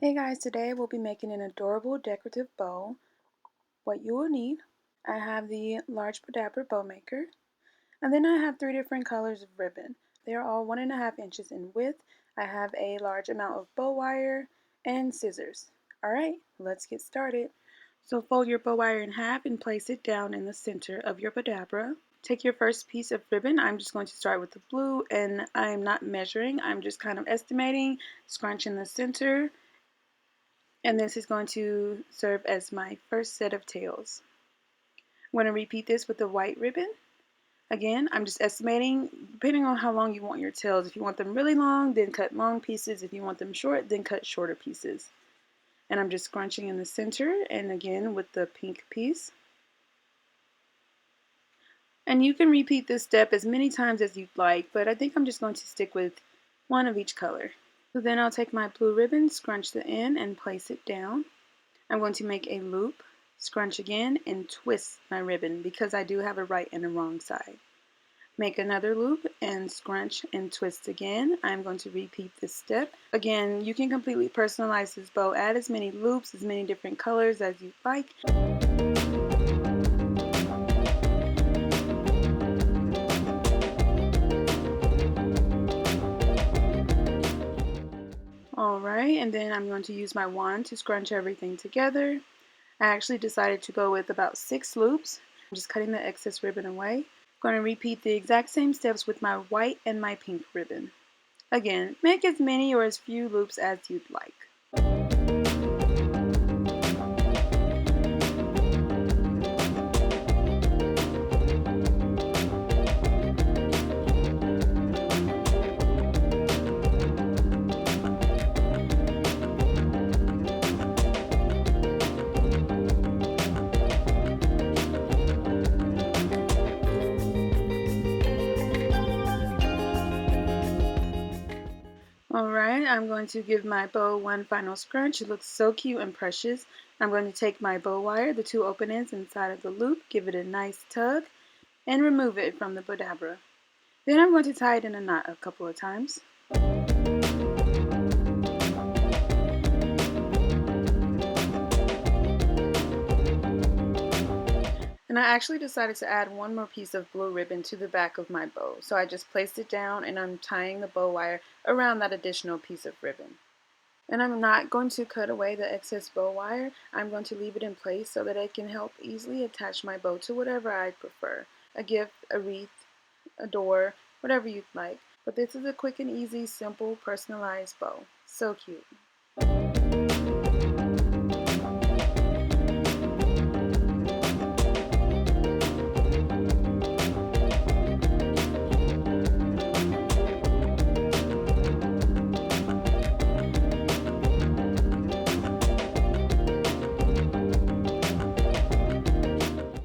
Hey guys, today we'll be making an adorable decorative bow. What you will need, I have the large bowdabra bow maker, and then I have 3 different colors of ribbon. They are all 1.5 inches in width. I have a large amount of bow wire and scissors. Alright, let's get started. So fold your bow wire in half and place it down in the center of your bowdabra. Take your first piece of ribbon. I'm just going to start with the blue, and I'm not measuring, I'm just kind of estimating, scrunch in the center. And this is going to serve as my first set of tails. I'm going to repeat this with the white ribbon. Again, I'm just estimating depending on how long you want your tails. If you want them really long, then cut long pieces. If you want them short, then cut shorter pieces. And I'm just scrunching in the center, and again with the pink piece. And you can repeat this step as many times as you'd like, but I think I'm just going to stick with one of each color. So then I'll take my blue ribbon, scrunch the end, and place it down. I'm going to make a loop, scrunch again, and twist my ribbon because I do have a right and a wrong side. Make another loop and scrunch and twist again. I'm going to repeat this step. Again, you can completely personalize this bow. Add as many loops, as many different colors as you'd like. Alright, and then I'm going to use my wand to scrunch everything together. I actually decided to go with about 6 loops. I'm just cutting the excess ribbon away. I'm going to repeat the exact same steps with my white and my pink ribbon. Again, make as many or as few loops as you'd like. Alright, I'm going to give my bow one final scrunch. It looks so cute and precious. I'm going to take my bow wire, the 2 open ends inside of the loop, give it a nice tug, and remove it from the bowdabra. Then I'm going to tie it in a knot a couple of times. And I actually decided to add one more piece of blue ribbon to the back of my bow. So I just placed it down and I'm tying the bow wire around that additional piece of ribbon. And I'm not going to cut away the excess bow wire. I'm going to leave it in place so that I can help easily attach my bow to whatever I prefer. A gift, a wreath, a door, whatever you'd like. But this is a quick and easy, simple, personalized bow. So cute.